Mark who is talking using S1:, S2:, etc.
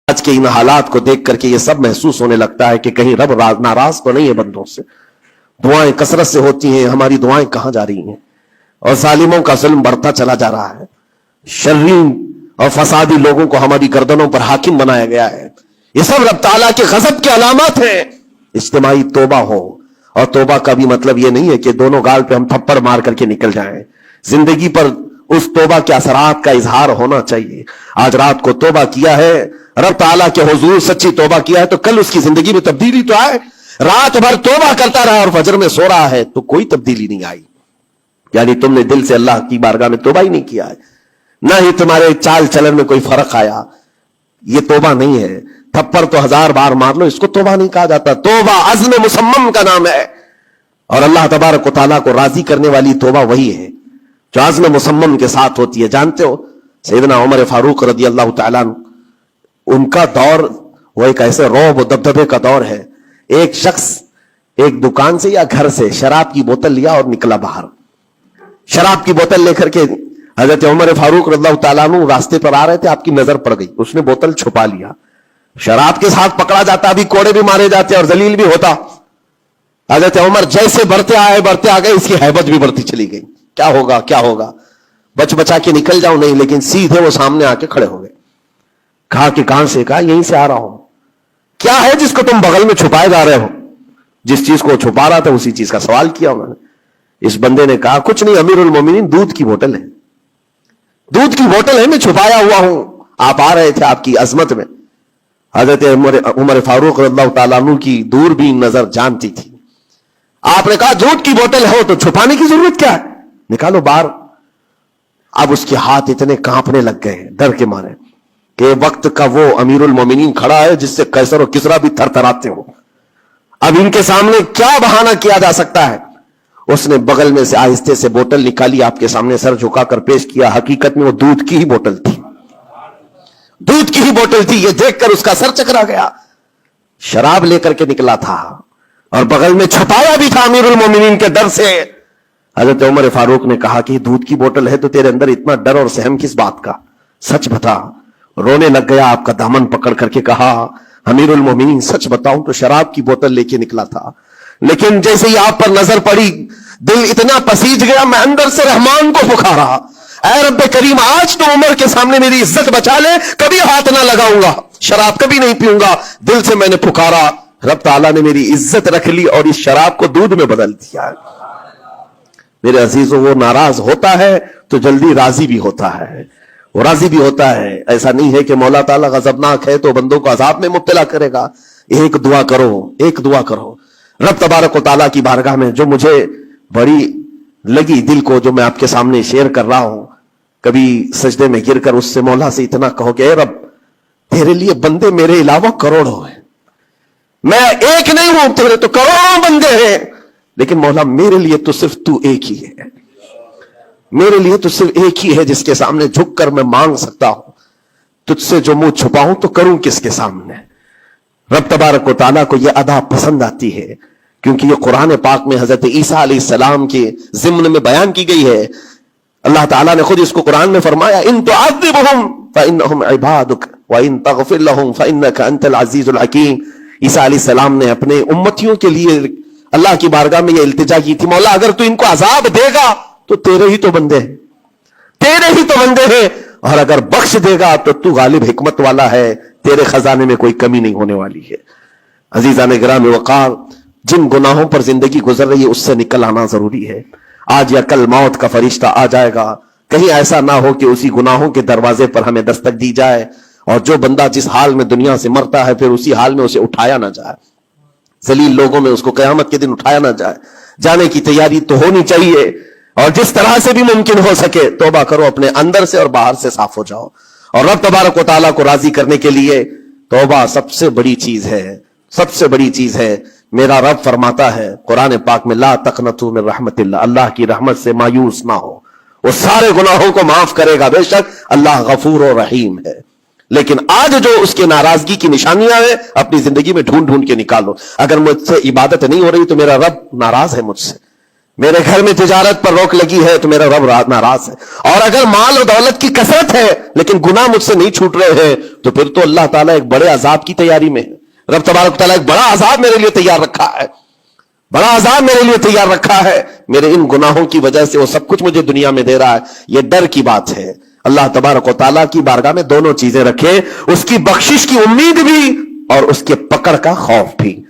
S1: آج کے ان حالات کو دیکھ کر کے یہ سب محسوس ہونے لگتا ہے کہ کہیں رب ناراض تو نہیں ہے بندوں سے. دعائیں کثرت سے ہوتی ہیں، ہماری دعائیں کہاں جا رہی ہیں؟ اور ظالموں کا ظلم بڑھتا چلا جا رہا ہے. شریر اور فسادی لوگوں کو ہماری گردنوں پر حاکم بنایا گیا ہے. یہ سب رب تعالیٰ کے غضب کی علامات ہیں. اجتماعی توبہ ہو، اور توبہ کا بھی مطلب یہ نہیں ہے کہ دونوں گال پہ ہم تھپڑ مار کر کے نکل جائیں. زندگی پر اس توبہ کے اثرات کا اظہار ہونا چاہیے. آج رات کو توبہ کیا ہے، رب تعالیٰ کے حضور سچی توبہ کیا ہے تو کل اس کی زندگی میں تبدیلی تو آئے. رات بھر توبہ کرتا رہا اور فجر میں سو رہا ہے تو کوئی تبدیلی نہیں آئی. یعنی تم نے دل سے اللہ کی بارگاہ میں توبہ ہی نہیں کیا ہے، نہ ہی تمہارے چال چلن میں کوئی فرق آیا. یہ توبہ نہیں ہے. تھپڑ تو 1000 بار مار لو، اس کو توبہ نہیں کہا جاتا. توبہ عزم مصمم کا نام ہے، اور اللہ تبارک و تعالیٰ کو راضی کرنے والی توبہ وہی ہے جو عزم مصمم کے ساتھ ہوتی ہے. جانتے ہو سیدنا عمر فاروق رضی اللہ تعالیٰ عنہ، ان کا دور وہ ایک ایسے رعب و دبدبے کا دور ہے. ایک شخص ایک دکان سے یا گھر سے شراب کی بوتل لیا اور نکلا باہر. شراب کی بوتل لے کر کے حضرت عمر فاروق رضی اللہ تعالیٰ عنہ راستے پر آ رہے تھے، آپ کی نظر پڑ گئی، اس نے بوتل چھپا لیا. شراب کے ساتھ پکڑا جاتا، ابھی کوڑے بھی مارے جاتے اور ذلیل بھی ہوتا. حضرت عمر جیسے بڑھتے آ گئے، اس کی ہیبت بھی بڑھتی چلی گئی. کیا ہوگا کیا ہوگا، بچا کے نکل جاؤں. نہیں، لیکن سیدھے وہ سامنے آ کے کھڑے ہو گئے. کہا کہ کہاں سے؟ کہا یہیں سے آ رہا ہوں. کیا ہے جس کو تم بغل میں چھپائے جا رہے ہو؟ جس چیز کو چھپا رہا تھا اسی چیز کا سوال کیا انہوں نے. اس بندے نے کہا کچھ نہیں امیر المومنین، دودھ کی بوتل ہے. دودھ کی بوتل ہے، میں چھپایا ہوا ہوں. آپ آ رہے تھے آپ کی عظمت میں. حضرت عمر فاروق رضی اللہ تعالیٰ عنہ کی دور بھی نظر جانتی تھی. آپ نے کہا دودھ کی بوتل ہو تو چھپانے کی ضرورت کیا ہے، نکالو باہر. اب اس کے ہاتھ اتنے کانپنے لگ گئے ڈر کے مارے کہ وقت کا وہ امیر المومنین کھڑا ہے جس سے قیصر و کسریٰ بھی تھر تھراتے ہو. اب ان کے سامنے کیا بہانہ کیا جا سکتا ہے؟ اس نے بغل میں سے آہستے سے بوتل نکالی، آپ کے سامنے سر جھکا کر پیش کیا. حقیقت میں وہ دودھ کی ہی بوتل تھی. دودھ کی ہی بوتل تھی. یہ دیکھ کر اس کا سر چکرا گیا. شراب لے کر کے نکلا تھا اور بغل میں چھپایا بھی تھا امیر المومنین کے ڈر سے. حضرت عمر فاروق نے کہا کہ دودھ کی بوتل ہے تو تیرے اندر اتنا ڈر اور سہم کس بات کا؟ سچ بتا. رونے لگ گیا. آپ کا دامن پکڑ کر کے کہا امیر المومنین سچ بتاؤں تو شراب کی بوتل لے کے نکلا تھا، لیکن جیسے ہی آپ پر نظر پڑی دل اتنا پسیج گیا، میں اندر سے رحمان کو پکارا، اے رب کریم آج تو عمر کے سامنے میری عزت بچا لے، کبھی ہاتھ نہ لگاؤں گا، شراب کبھی نہیں پیوں گا. دل سے میں نے پکارا، رب تعالیٰ نے میری عزت رکھ لی اور اس شراب کو دودھ میں بدل دیا. میرے عزیزوں، وہ ناراض ہوتا ہے تو جلدی راضی بھی ہوتا ہے. وہ راضی بھی ہوتا ہے. ایسا نہیں ہے کہ مولا تعالیٰ غضبناک ہے تو بندوں کو عذاب میں مبتلا کرے گا. ایک دعا کرو رب تبارک و تعالیٰ کی بارگاہ میں. جو مجھے بڑی لگی دل کو، جو میں آپ کے سامنے شیئر کر رہا ہوں، کبھی سجدے میں گر کر اس سے مولا سے اتنا کہو کہ اے رب تیرے لیے بندے میرے علاوہ کروڑوں ہیں، میں ایک نہیں ہوں، تیرے تو کروڑوں بندے ہیں، لیکن مولا میرے لیے تو صرف تو ایک ہی ہے. میرے لیے تو صرف ایک ہی ہے جس کے سامنے جھک کر میں مانگ سکتا ہوں. تجھ سے جو منہ چھپاؤں تو کروں کس کے سامنے؟ رب تبارک و تعالیٰ کو یہ ادا پسند آتی ہے، کیونکہ یہ قرآن پاک میں حضرت عیسیٰ علیہ السلام کے ضمن میں بیان کی گئی ہے. اللہ تعالیٰ نے خود اس کو قرآن میں فرمایا ان تعذبهم فإنهم عبادك وإن تغفر لهم فإنك أنت العزيز الحكيم. عیسیٰ علیہ السلام نے اپنے امتیوں کے لیے اللہ کی بارگاہ میں یہ التجا کی تھی، مولا اگر تو ان کو عذاب دے گا تو تیرے ہی تو بندے ہیں، اور اگر بخش دے گا تو تو غالب حکمت والا ہے، تیرے خزانے میں کوئی کمی نہیں ہونے والی ہے. عزیزان گرامی وقار، جن گناہوں پر زندگی گزر رہی ہے اس سے نکل آنا ضروری ہے. آج یا کل موت کا فرشتہ آ جائے گا. کہیں ایسا نہ ہو کہ اسی گناہوں کے دروازے پر ہمیں دستک دی جائے اور جو بندہ جس حال میں دنیا سے مرتا ہے پھر اسی حال میں اسے اٹھایا نہ جائے، ذلیل لوگوں میں اس کو قیامت کے دن اٹھایا نہ جائے. جانے کی تیاری تو ہونی چاہیے، اور جس طرح سے بھی ممکن ہو سکے توبہ کرو، اپنے اندر سے اور باہر سے صاف ہو جاؤ. اور رب تبارک و تعالیٰ کو راضی کرنے کے لیے توبہ سب سے بڑی چیز ہے. میرا رب فرماتا ہے قرآن پاک میں لا تقنطوا من رحمت اللہ، اللہ کی رحمت سے مایوس نہ ہو، وہ سارے گناہوں کو معاف کرے گا. بے شک اللہ غفور و رحیم ہے. لیکن آج جو اس کے ناراضگی کی نشانیاں ہیں اپنی زندگی میں ڈھونڈ کے نکالو. اگر مجھ سے عبادت نہیں ہو رہی تو میرا رب ناراض ہے مجھ سے. میرے گھر میں تجارت پر روک لگی ہے تو میرا رب ناراض ہے. اور اگر مال و دولت کی کثرت ہے لیکن گناہ مجھ سے نہیں چھوٹ رہے ہیں تو پھر تو اللہ تعالیٰ ایک بڑے عذاب کی تیاری میں ہے. رب تبارک تعالیٰ ایک بڑا عذاب میرے لیے تیار رکھا ہے, بڑا عذاب میرے لیے تیار رکھا ہے. میرے ان گناہوں کی وجہ سے وہ سب کچھ مجھے دنیا میں دے رہا ہے. یہ ڈر کی بات ہے. اللہ تبارک و تعالیٰ کی بارگاہ میں دونوں چیزیں رکھیں, اس کی بخشش کی امید بھی اور اس کے پکڑ کا خوف بھی.